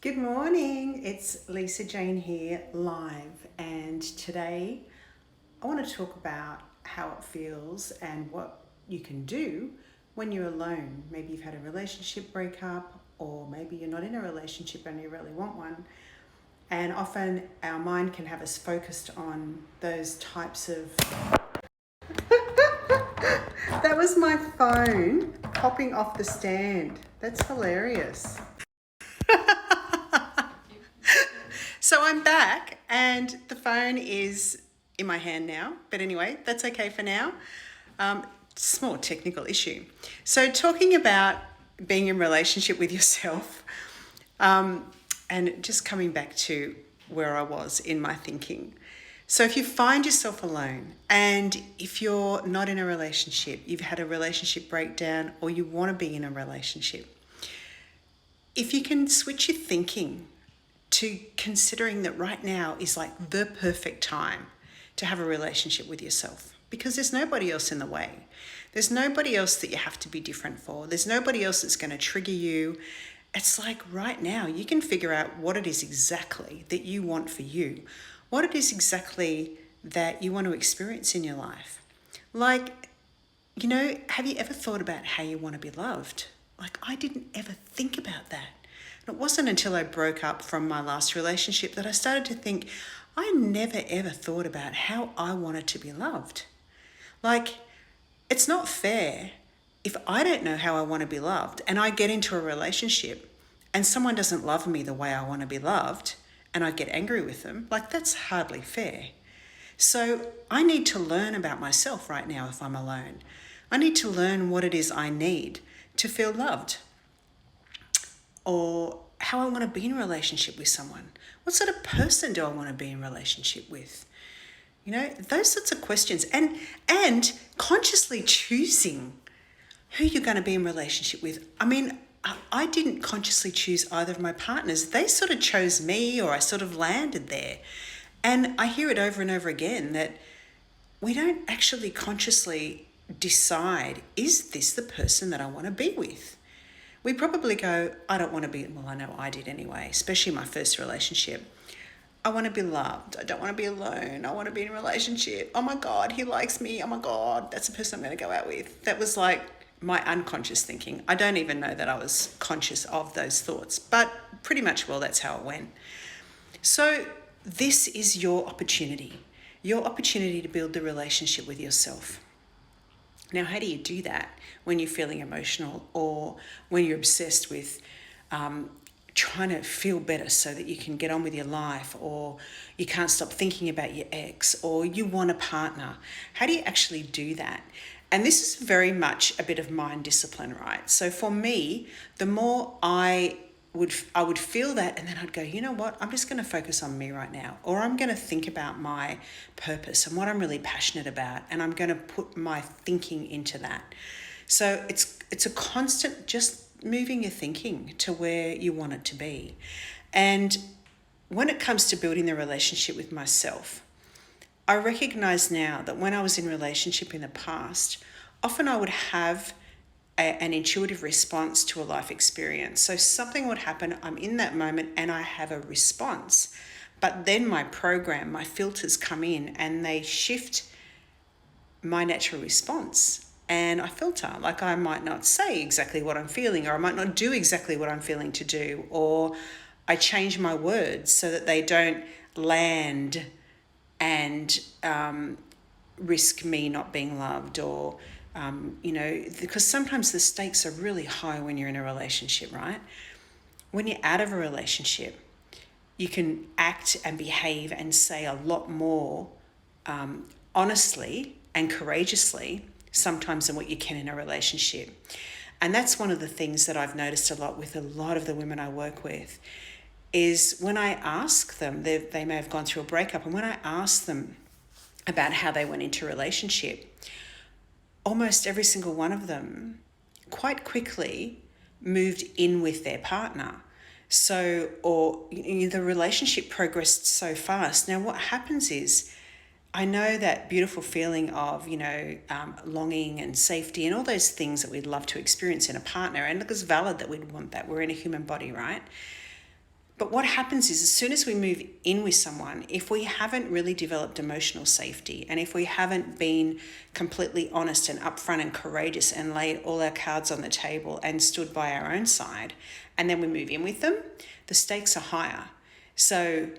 Good morning, it's Lisa Jane here live, and today I want to talk about how it feels and what you can do when you're alone. Maybe you've had a relationship breakup, or maybe you're not in a relationship and you really want one. And often our mind can have us focused on those types of. That was my phone popping off the stand. That's hilarious. So I'm back and the phone is in my hand now. But anyway, that's okay for now. Small technical issue. So talking about being in relationship with yourself, and just coming back to where I was in my thinking. So if you find yourself alone and if you're not in a relationship, you've had a relationship breakdown or you want to be in a relationship, if you can switch your thinking to considering that right now is like the perfect time to have a relationship with yourself, because there's nobody else in the way. There's nobody else that you have to be different for. There's nobody else that's going to trigger you. It's like right now you can figure out what it is exactly that you want for you, what it is exactly that you want to experience in your life. Like, have you ever thought about how you want to be loved? Like, I didn't ever think about that. And it wasn't until I broke up from my last relationship that I started to think, I never ever thought about how I wanted to be loved. Like, it's not fair if I don't know how I want to be loved and I get into a relationship and someone doesn't love me the way I want to be loved and I get angry with them. Like, that's hardly fair. So I need to learn about myself right now if I'm alone. I need to learn what it is I need to feel loved, or how I want to be in a relationship with someone. What sort of person do I want to be in a relationship with? Those sorts of questions, and consciously choosing who you're going to be in relationship with. I mean, I didn't consciously choose either of my partners. They sort of chose me, or I sort of landed there. And I hear it over and over again that we don't actually consciously decide, is this the person that I want to be with? We probably go, I don't want to be, well, I know I did anyway, especially my first relationship. I want to be loved. I don't want to be alone. I want to be in a relationship. Oh my God, he likes me. Oh my God, that's the person I'm going to go out with. That was like my unconscious thinking. I don't even know that I was conscious of those thoughts, but pretty much, well, that's how it went. So this is your opportunity to build the relationship with yourself. Now, how do you do that when you're feeling emotional, or when you're obsessed with trying to feel better so that you can get on with your life, or you can't stop thinking about your ex, or you want a partner? How do you actually do that? And this is very much a bit of mind discipline, right? So for me, the more I would feel that, and then I'd go, you know what, I'm just going to focus on me right now, or I'm going to think about my purpose and what I'm really passionate about, and I'm going to put my thinking into that. So it's a constant just moving your thinking to where you want it to be. And when it comes to building the relationship with myself, I recognize now that when I was in relationship in the past, often I would have an intuitive response to a life experience. So something would happen, I'm in that moment and I have a response. But then my program, my filters come in and they shift my natural response. And I filter, like I might not say exactly what I'm feeling, or I might not do exactly what I'm feeling to do, or I change my words so that they don't land and risk me not being loved, or because sometimes the stakes are really high when you're in a relationship, right? When you're out of a relationship, you can act and behave and say a lot more honestly and courageously sometimes than what you can in a relationship. And that's one of the things that I've noticed a lot with a lot of the women I work with, is when I ask them, they may have gone through a breakup, and when I ask them about how they went into a relationship, almost every single one of them quite quickly moved in with their partner. So, or the relationship progressed so fast. Now, what happens is, I know that beautiful feeling of, longing and safety and all those things that we'd love to experience in a partner. And look, it's valid that we'd want that. We're in a human body, right? But what happens is, as soon as we move in with someone, if we haven't really developed emotional safety, and if we haven't been completely honest and upfront and courageous and laid all our cards on the table and stood by our own side, and then we move in with them, the stakes are higher. So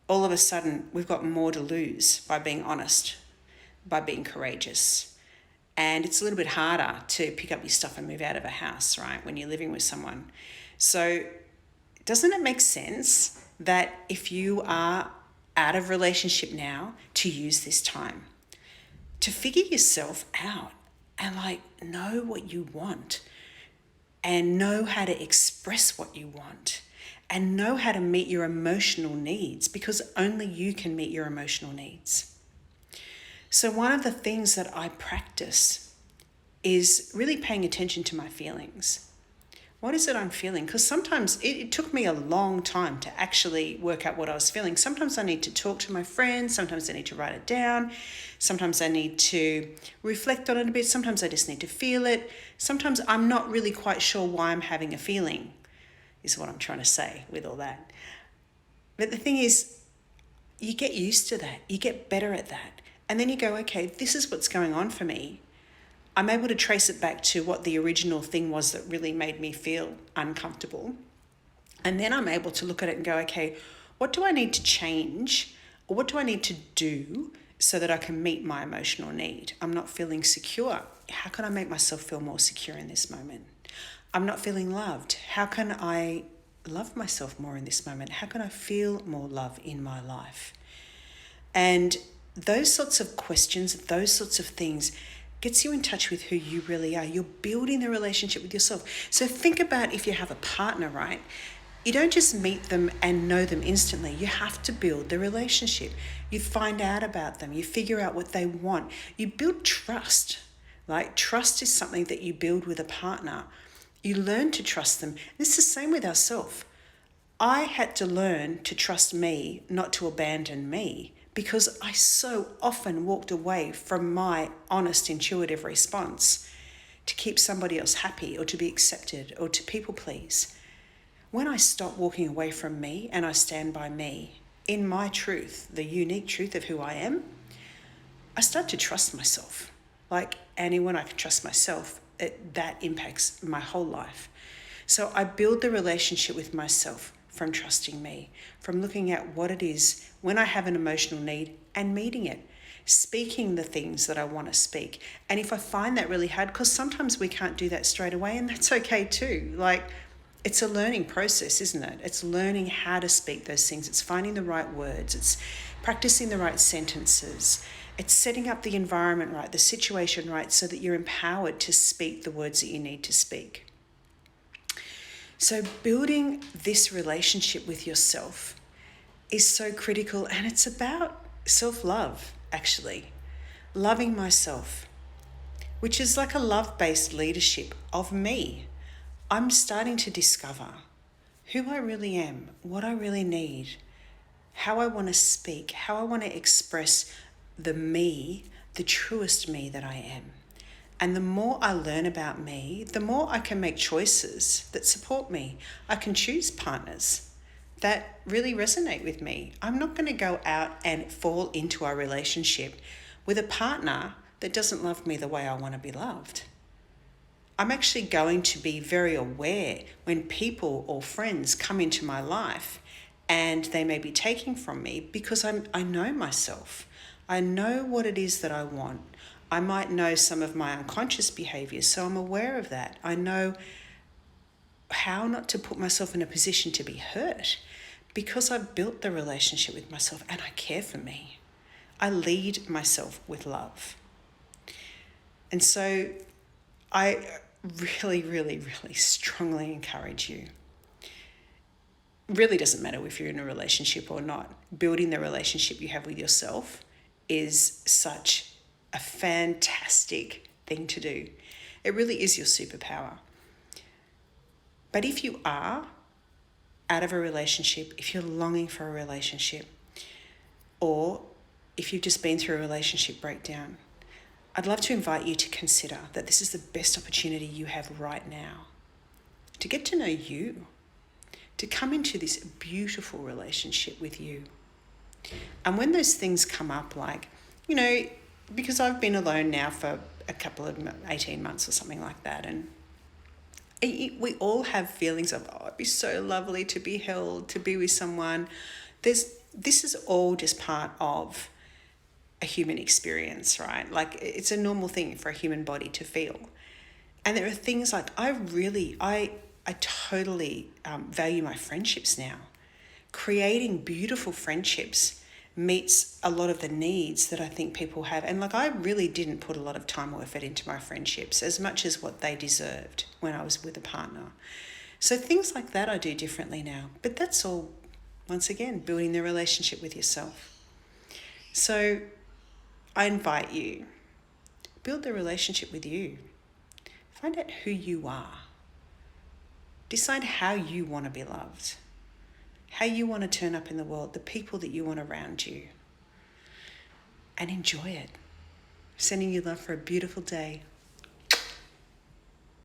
all of a sudden, we've got more to lose by being honest, by being courageous. And it's a little bit harder to pick up your stuff and move out of a house, right, when you're living with someone. So doesn't it make sense that if you are out of relationship now, to use this time to figure yourself out and know what you want and know how to express what you want and know how to meet your emotional needs, because only you can meet your emotional needs. So one of the things that I practice is really paying attention to my feelings. What is it I'm feeling? Because sometimes it took me a long time to actually work out what I was feeling. Sometimes I need to talk to my friends. Sometimes I need to write it down. Sometimes I need to reflect on it a bit. Sometimes I just need to feel it. Sometimes I'm not really quite sure why I'm having a feeling, is what I'm trying to say with all that. But the thing is, you get used to that. You get better at that. And then you go, okay, this is what's going on for me. I'm able to trace it back to what the original thing was that really made me feel uncomfortable. And then I'm able to look at it and go, okay, what do I need to change? Or what do I need to do so that I can meet my emotional need? I'm not feeling secure. How can I make myself feel more secure in this moment? I'm not feeling loved. How can I love myself more in this moment? How can I feel more love in my life? And those sorts of questions, those sorts of things, gets you in touch with who you really are. You're building the relationship with yourself. So think about if you have a partner, right? You don't just meet them and know them instantly. You have to build the relationship. You find out about them. You figure out what they want. You build trust. Like, trust is something that you build with a partner. You learn to trust them. It's the same with ourselves. I had to learn to trust me, not to abandon me, because I so often walked away from my honest, intuitive response to keep somebody else happy or to be accepted or to people please. When I stop walking away from me and I stand by me, in my truth, the unique truth of who I am, I start to trust myself. And when I can trust myself, that impacts my whole life. So I build the relationship with myself from trusting me, from looking at what it is when I have an emotional need and meeting it, speaking the things that I want to speak. And if I find that really hard, because sometimes we can't do that straight away, and that's okay too. It's a learning process, isn't it? It's learning how to speak those things. It's finding the right words. It's practicing the right sentences. It's setting up the environment right, the situation right, so that you're empowered to speak the words that you need to speak. So building this relationship with yourself is so critical, and it's about self-love, actually. Loving myself, which is like a love-based leadership of me. I'm starting to discover who I really am, what I really need, how I want to speak, how I want to express the me, the truest me that I am. And the more I learn about me, the more I can make choices that support me. I can choose partners that really resonate with me. I'm not going to go out and fall into our relationship with a partner that doesn't love me the way I want to be loved. I'm actually going to be very aware when people or friends come into my life and they may be taking from me, because I know myself. I know what it is that I want. I might know some of my unconscious behaviors, so I'm aware of that. I know how not to put myself in a position to be hurt, because I've built the relationship with myself and I care for me. I lead myself with love. And so I really, really, really strongly encourage you. It really doesn't matter if you're in a relationship or not. Building the relationship you have with yourself is such a fantastic thing to do. It really is your superpower. But if you are out of a relationship, if you're longing for a relationship, or if you've just been through a relationship breakdown, I'd love to invite you to consider that this is the best opportunity you have right now to get to know you, to come into this beautiful relationship with you. And when those things come up, like, you know, because I've been alone now for a couple of 18 months or something like that, and we all have feelings of, oh, it'd be so lovely to be held, to be with someone. This is all just part of a human experience, right? Like, it's a normal thing for a human body to feel. And there are things like, I totally value my friendships now. Creating beautiful friendships meets a lot of the needs that I think people have. And like, I really didn't put a lot of time or effort into my friendships as much as what they deserved when I was with a partner. So things like that I do differently now. But that's all, once again, building the relationship with yourself. So I invite you, build the relationship with you. Find out who you are. Decide how you want to be loved. How you want to turn up in the world, the people that you want around you. And enjoy it. Sending you love for a beautiful day.